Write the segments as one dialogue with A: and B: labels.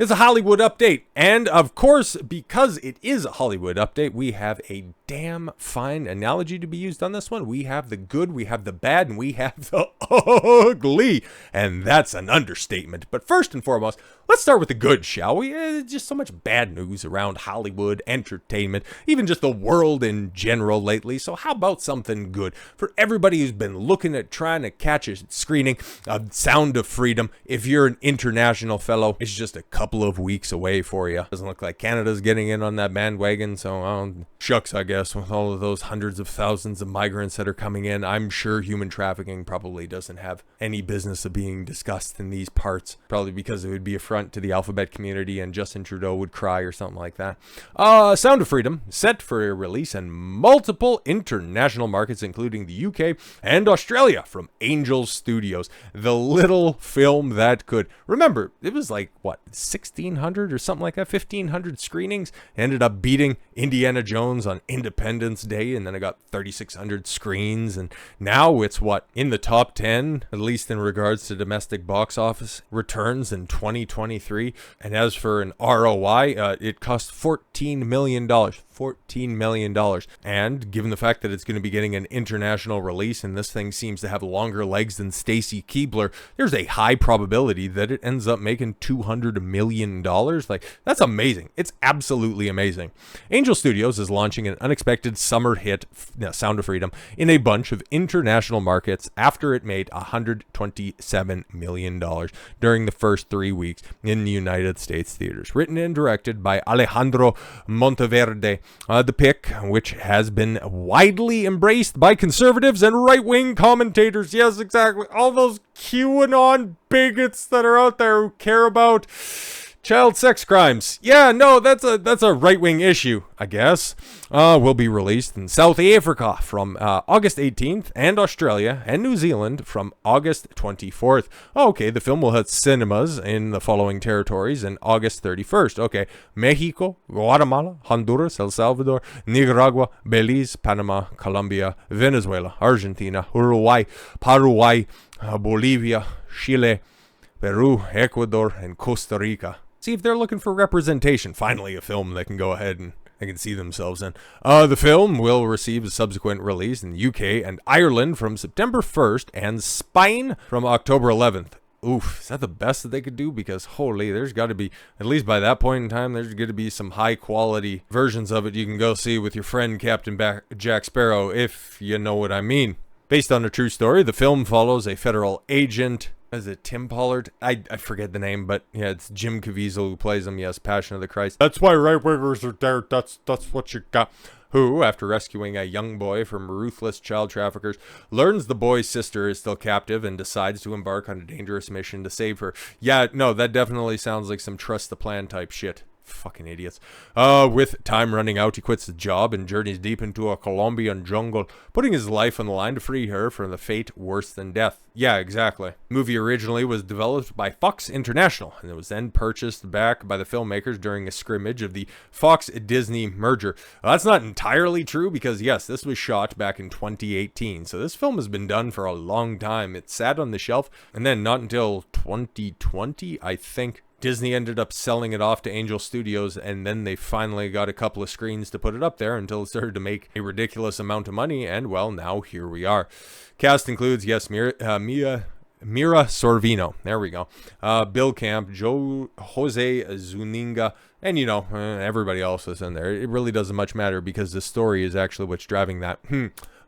A: It's a Hollywood update. And of course, because it is a Hollywood update, we have a damn fine analogy to be used on this one. We have the good, we have the bad, and we have the ugly. And that's an understatement. But first and foremost, let's start with the good, shall we? Just so much bad news around Hollywood, entertainment, even just the world in general lately. So how about something good for everybody who's been looking at trying to catch a screening of Sound of Freedom? If you're an international fellow, it's just a couple of weeks away for you. Doesn't look like Canada's getting in on that bandwagon, so shucks, I guess, with all of those hundreds of thousands of migrants that are coming in. I'm sure human trafficking probably doesn't have any business of being discussed in these parts, probably because it would be a front to the alphabet community and Justin Trudeau would cry or something like that. Sound of Freedom, set for a release in multiple international markets, including the UK and Australia, from Angel Studios. The little film that could. Remember, it was like, what, 1,600 or something like that, 1,500 screenings. Ended up beating Indiana Jones on Independence Day, and then it got 3,600 screens, and now it's, what, in the top 10, at least in regards to domestic box office returns in 2023. And as for an ROI, it cost $14 million. $14 million. And given the fact that it's going to be getting an international release, and this thing seems to have longer legs than Stacy Keibler, there's a high probability that it ends up making $200 million. Like, that's amazing. It's absolutely amazing. Angel Studios is launching an unexpected summer hit, Sound of Freedom, in a bunch of international markets after it made $127 million during the first 3 weeks in the United States theaters. Written and directed by Alejandro Monteverde. The pick, which has been widely embraced by conservatives and right-wing commentators. Yes, exactly. All those QAnon bigots that are out there who care about child sex crimes. Yeah, no, that's a right-wing issue, I guess. Will be released in South Africa from August 18th, and Australia and New Zealand from August 24th. Okay, the film will hit cinemas in the following territories in August 31st. Okay, Mexico, Guatemala, Honduras, El Salvador, Nicaragua, Belize, Panama, Colombia, Venezuela, Argentina, Uruguay, Paraguay, Bolivia, Chile, Peru, Ecuador, and Costa Rica. See if they're looking for representation. Finally, a film they can go ahead and they can see themselves in. The film will receive a subsequent release in the UK and Ireland from September 1st and Spain from October 11th. Oof, is that the best that they could do? Because holy, there's got to be, at least by that point in time, there's going to be some high quality versions of it you can go see with your friend Captain Jack Sparrow, if you know what I mean. Based on a true story, the film follows a federal agent. Is it Tim Pollard? I forget the name, but yeah, it's Jim Caviezel who plays him. Yes, Passion of the Christ. That's why right-wingers are there. That's what you got. Who, after rescuing a young boy from ruthless child traffickers, learns the boy's sister is still captive and decides to embark on a dangerous mission to save her. Yeah, no, that definitely sounds like some trust the plan type shit. Fucking idiots. With time running out, he quits the job and journeys deep into a Colombian jungle, putting his life on the line to free her from the fate worse than death. Yeah, exactly. The movie originally was developed by Fox International, and it was then purchased back by the filmmakers during a scrimmage of the Fox-Disney merger. Well, that's not entirely true because, yes, this was shot back in 2018, so this film has been done for a long time. It sat on the shelf, and then not until 2020, I think, Disney ended up selling it off to Angel Studios, and then they finally got a couple of screens to put it up there until it started to make a ridiculous amount of money, and well, now here we are. Cast includes, yes, Mira Sorvino, there we go, Bill Camp, Jose Zuniga, and you know, everybody else is in there. It really doesn't much matter because the story is actually what's driving that.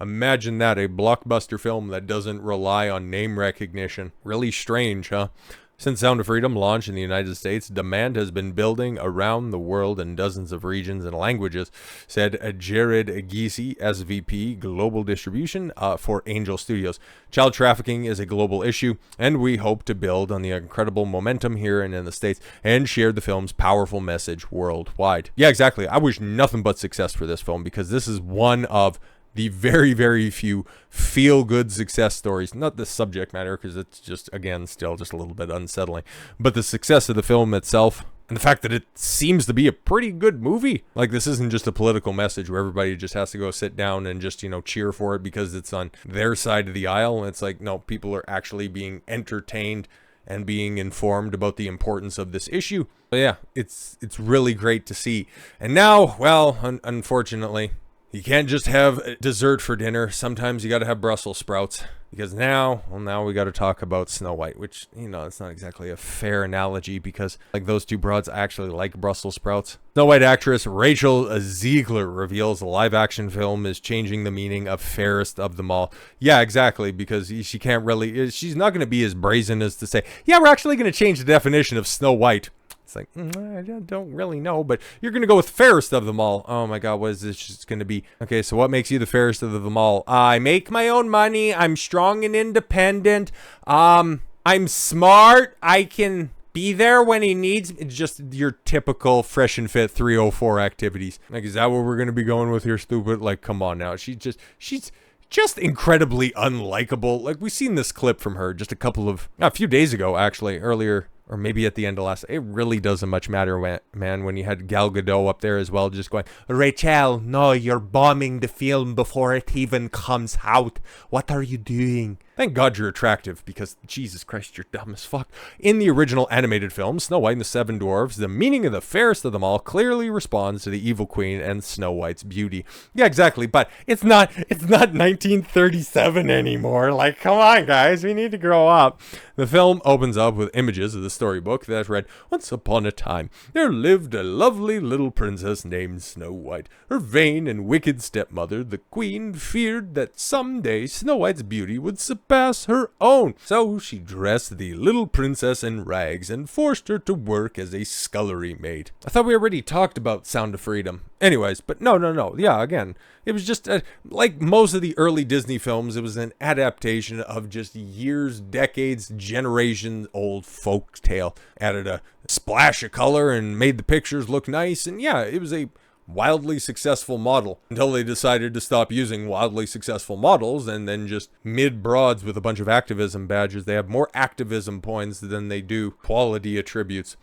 A: Imagine that, a blockbuster film that doesn't rely on name recognition. Really strange, huh? Since Sound of Freedom launched in the United States, demand has been building around the world in dozens of regions and languages, said Jared Giese, SVP Global Distribution for Angel Studios. Child trafficking is a global issue, and we hope to build on the incredible momentum here and in the States and share the film's powerful message worldwide. Yeah, exactly. I wish nothing but success for this film because this is one of the very, very few feel-good success stories. Not the subject matter, because it's just, again, still just a little bit unsettling. But the success of the film itself, and the fact that it seems to be a pretty good movie. Like, this isn't just a political message where everybody just has to go sit down and just, you know, cheer for it because it's on their side of the aisle. And it's like, no, people are actually being entertained and being informed about the importance of this issue. But yeah, it's really great to see. And now, well, unfortunately, you can't just have dessert for dinner. Sometimes you got to have Brussels sprouts. Because now we got to talk about Snow White, which, it's not exactly a fair analogy because, like, those two broads actually like Brussels sprouts. Snow White actress Rachel Zegler reveals the live-action film is changing the meaning of fairest of them all. Yeah, exactly, because she's not going to be as brazen as to say, yeah, we're actually going to change the definition of Snow White. It's like, I don't really know, but you're going to go with fairest of them all. Oh my God, what is this just going to be? Okay, so what makes you the fairest of them all? I make my own money. I'm strong and independent. I'm smart. I can be there when he needs. It's just your typical fresh and fit 304 activities. Like, is that what we're going to be going with here, stupid? Like, come on now. She's just incredibly unlikable. Like, we've seen this clip from her just a few days ago, actually, earlier. Or maybe at the end of last, it really doesn't much matter, man, when you had Gal Gadot up there as well, just going, Rachel, no, you're bombing the film before it even comes out. What are you doing? Thank God you're attractive, because Jesus Christ, you're dumb as fuck. In the original animated film, Snow White and the Seven Dwarfs, the meaning of the fairest of them all clearly responds to the evil queen and Snow White's beauty. Yeah, exactly, but it's not 1937 anymore. Like, come on, guys, we need to grow up. The film opens up with images of the storybook that read, once upon a time, there lived a lovely little princess named Snow White. Her vain and wicked stepmother, the queen, feared that someday Snow White's beauty would surpass her own. So she dressed the little princess in rags and forced her to work as a scullery maid. I thought we already talked about Sound of Freedom. Anyways, but no. Yeah, again, it was just like most of the early Disney films, it was an adaptation of just years, decades, generations old folk tale. Added a splash of color and made the pictures look nice. And yeah, it was a wildly successful model until they decided to stop using wildly successful models and then just mid-broads with a bunch of activism badges. They have more activism points than they do quality attributes.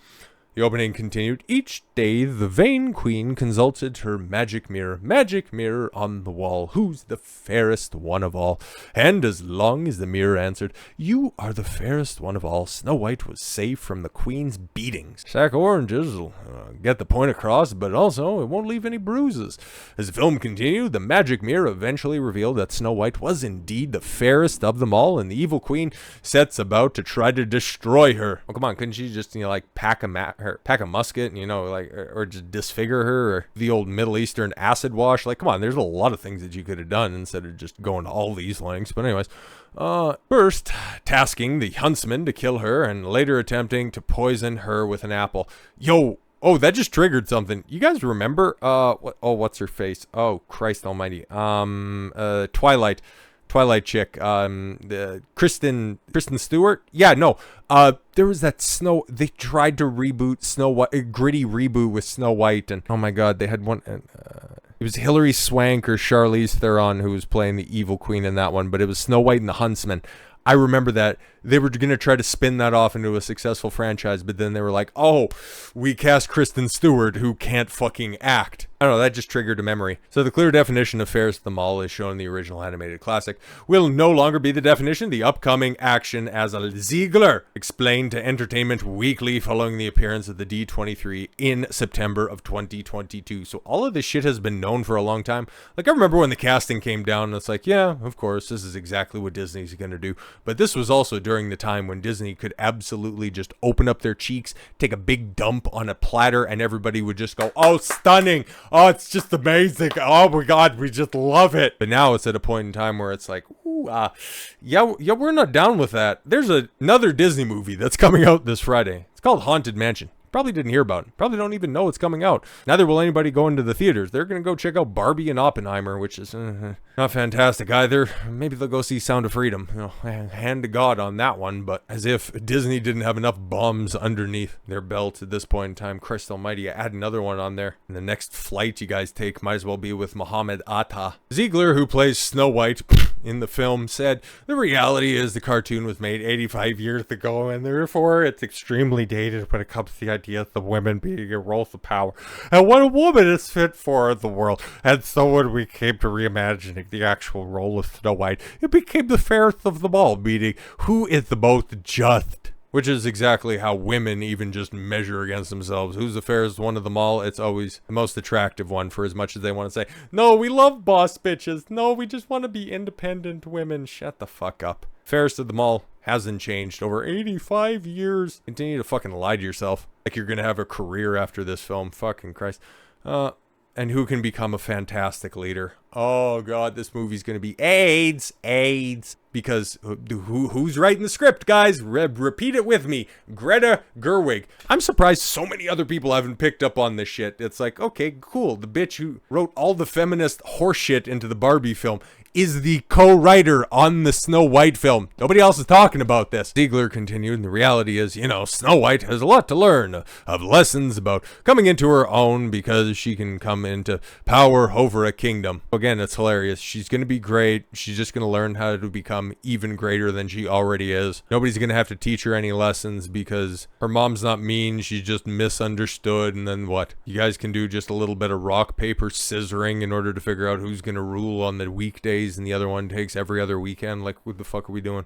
A: The opening continued. Each day, the vain queen consulted her magic mirror. Magic mirror on the wall, who's the fairest one of all? And as long as the mirror answered, you are the fairest one of all, Snow White was safe from the queen's beatings. Sack of oranges will get the point across, but also it won't leave any bruises. As the film continued, the magic mirror eventually revealed that Snow White was indeed the fairest of them all, and the evil queen sets about to try to destroy her. Oh, come on, couldn't she just, pack a musket and, or just disfigure her, or the old Middle Eastern acid wash? Like, come on, there's a lot of things that you could have done instead of just going to all these lengths. But anyways, first tasking the huntsman to kill her and later attempting to poison her with an apple. Oh, that just triggered something. You guys remember, what's her face? Oh, Christ almighty. Twilight chick, the Kristen Stewart. Yeah, no. There was that they tried to reboot Snow White, gritty reboot with Snow White, and oh my God, they had one. It was Hilary Swank or Charlize Theron who was playing the evil queen in that one, but it was Snow White and the Huntsman. I remember that they were going to try to spin that off into a successful franchise, but then they were like, oh, we cast Kristen Stewart who can't fucking act. I don't know, that just triggered a memory. So the clear definition of fairest of them all is shown in the original animated classic. Will no longer be the definition, the upcoming action, as Zegler explained to Entertainment Weekly following the appearance of the D23 in September of 2022. So all of this shit has been known for a long time. Like, I remember when the casting came down, and it's like, yeah, of course, this is exactly what Disney's going to do. But this was also during the time when Disney could absolutely just open up their cheeks, take a big dump on a platter, and everybody would just go, oh, stunning. Oh, it's just amazing. Oh my God, we just love it. But now it's at a point in time where it's like, ooh, yeah, we're not down with that. There's another Disney movie that's coming out this Friday. It's called Haunted Mansion. Probably didn't hear about it. Probably don't even know it's coming out. Neither will anybody go into the theaters. They're going to go check out Barbie and Oppenheimer, which is not fantastic either. Maybe they'll go see Sound of Freedom. Hand to God on that one, but as if Disney didn't have enough bombs underneath their belt at this point in time. Christ almighty, add another one on there. And the next flight you guys take might as well be with Muhammad Atta. Ziegler, who plays Snow White in the film, said, the reality is the cartoon was made 85 years ago, and therefore it's extremely dated when it comes to the idea of the women being in roles of power and what a woman is fit for in the world. And so when we came to reimagining the actual role of Snow White, it became the fairest of them all, meaning who is the most just. Which is exactly how women even just measure against themselves. Who's the fairest one of them all? It's always the most attractive one, for as much as they want to say, no, we love boss bitches. No, we just want to be independent women. Shut the fuck up. Fairest of them all hasn't changed over 85 years. Continue to fucking lie to yourself. Like you're going to have a career after this film. Fucking Christ. And who can become a fantastic leader? Oh god, this movie's gonna be AIDS. Because who's writing the script, guys? Repeat it with me. Greta Gerwig. I'm surprised so many other people haven't picked up on this shit. It's like, okay, cool. The bitch who wrote all the feminist horseshit into the Barbie film is the co-writer on the Snow White film. Nobody else is talking about this. Zegler continued, and the reality is, Snow White has a lot to learn of lessons about coming into her own because she can come into power over a kingdom. Again, it's hilarious. She's going to be great. She's just going to learn how to become even greater than she already is. Nobody's going to have to teach her any lessons because her mom's not mean. She's just misunderstood. And then what? You guys can do just a little bit of rock, paper, scissoring in order to figure out who's going to rule on the weekdays and the other one takes every other weekend. Like, what the fuck are we doing?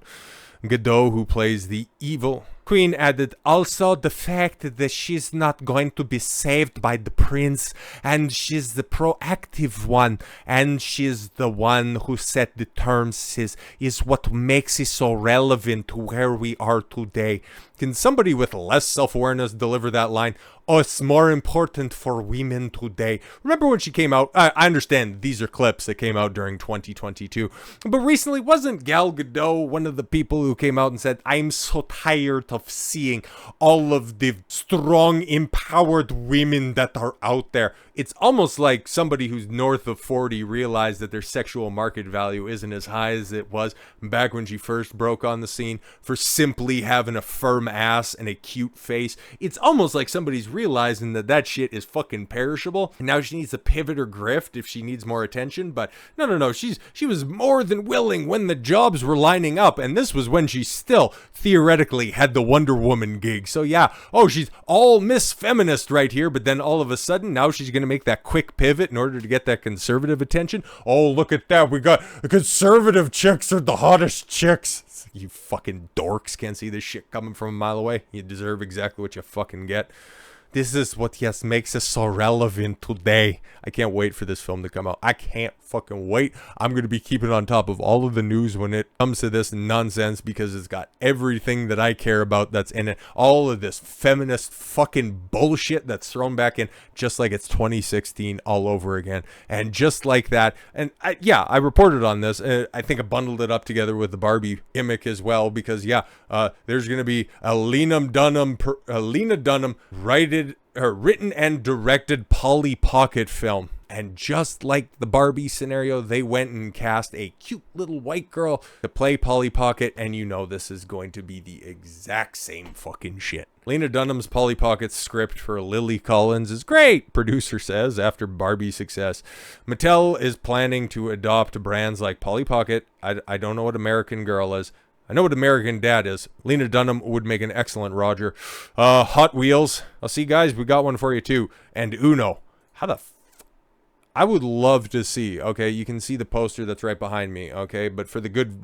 A: Godot, who plays the evil queen, added, also the fact that she's not going to be saved by the prince, and she's the proactive one, and she's the one who set the terms, is what makes it so relevant to where we are today. Can somebody with less self-awareness deliver that line? Oh, it's more important for women today. Remember when she came out? I understand these are clips that came out during 2022. But recently, wasn't Gal Gadot one of the people who came out and said, I'm so tired of seeing all of the strong, empowered women that are out there. It's almost like somebody who's north of 40 realized that their sexual market value isn't as high as it was back when she first broke on the scene for simply having a firm ass and a cute face. It's almost like somebody's realizing that shit is fucking perishable, and now she needs to pivot or grift if she needs more attention. But no, she was more than willing when the jobs were lining up, and this was when she still theoretically had the Wonder Woman gig. So yeah, she's all Miss Feminist right here, but then all of a sudden now she's gonna make that quick pivot in order to get that conservative attention. Oh, look at that, we got the conservative chicks are the hottest chicks. You fucking dorks can't see this shit coming from a mile away. You deserve exactly what you fucking get. This is what, yes, makes us so relevant today. I can't wait for this film to come out. I can't fucking wait. I'm going to be keeping on top of all of the news when it comes to this nonsense because it's got everything that I care about that's in it. All of this feminist fucking bullshit that's thrown back in just like it's 2016 all over again. And just like that. And I reported on this. I think I bundled it up together with the Barbie gimmick as well because, there's going to be a Lena Dunham written and directed Polly Pocket film. And just like the Barbie scenario, they went and cast a cute little white girl to play Polly Pocket, and this is going to be the exact same fucking shit. Lena Dunham's Polly Pocket script for Lily Collins is great, producer says, after Barbie's success. Mattel is planning to adopt brands like Polly Pocket. I don't know what American Girl is. I know what American Dad is. Lena Dunham would make an excellent Roger. Hot Wheels. I'll see, guys, we got one for you too. And Uno. I would love to see, okay, you can see the poster that's right behind me, okay, but for the good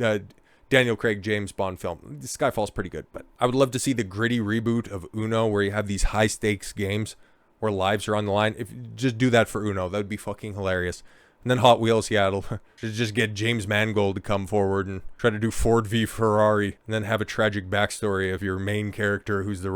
A: Daniel Craig James Bond film, Skyfall's pretty good, but I would love to see the gritty reboot of Uno where you have these high stakes games where lives are on the line. If just do that for Uno, that would be fucking hilarious. And then Hot Wheels, it'll just get James Mangold to come forward and try to do Ford v Ferrari, and then have a tragic backstory of your main character who's the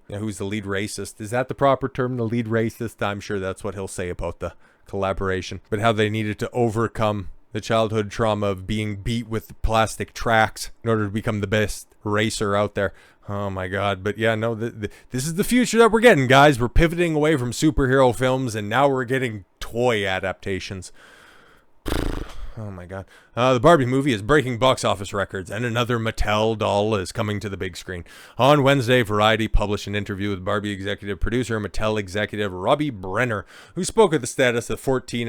A: who's the lead racist. Is that the proper term, the lead racist? I'm sure that's what he'll say about the collaboration. But how they needed to overcome the childhood trauma of being beat with plastic tracks in order to become the best racer out there. Oh my god. But yeah, no, this is the future that we're getting, guys. We're pivoting away from superhero films, and now we're getting toy adaptations. Oh my god. The Barbie movie is breaking box office records, and another Mattel doll is coming to the big screen. On Wednesday, Variety published an interview with Barbie executive producer and Mattel executive Robbie Brenner, who spoke of the status of 14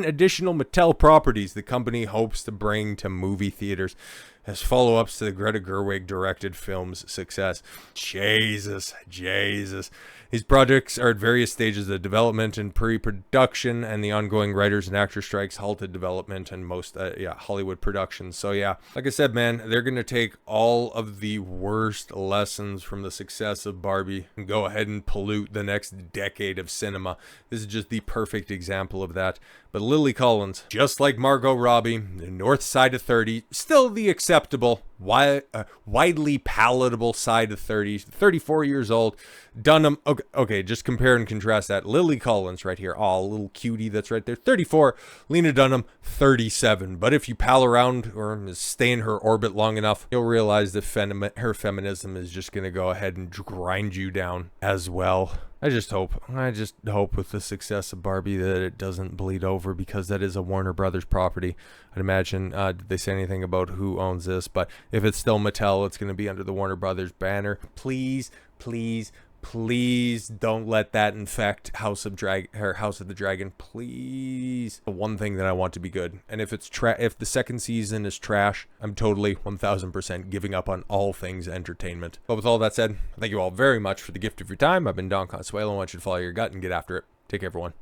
A: additional Mattel properties the company hopes to bring to movie theaters. as follow-ups to the Greta Gerwig directed film's success. Jesus. These projects are at various stages of development and pre-production, and the ongoing writers and actor strikes halted development and most Hollywood productions. So yeah, like I said, man, they're gonna take all of the worst lessons from the success of Barbie and go ahead and pollute the next decade of cinema. This is just the perfect example of that. But Lily Collins, just like Margot Robbie, the north side of 30, still the acceptable, widely palatable side of 30, 34 years old. Dunham, okay, just compare and contrast that. Lily Collins right here, oh, little cutie that's right there, 34. Lena Dunham, 37. But if you pal around or stay in her orbit long enough, you'll realize that her feminism is just going to go ahead and grind you down as well. I just hope with the success of Barbie that it doesn't bleed over, because that is a Warner Brothers property. I'd imagine, did they say anything about who owns this? But if it's still Mattel, it's going to be under the Warner Brothers banner. Please don't let that infect House of the Dragon. Please. The one thing that I want to be good. And if if the second season is trash, I'm totally 1000% giving up on all things entertainment. But with all that said, thank you all very much for the gift of your time. I've been Don Consuelo. I want you to follow your gut and get after it. Take care, everyone.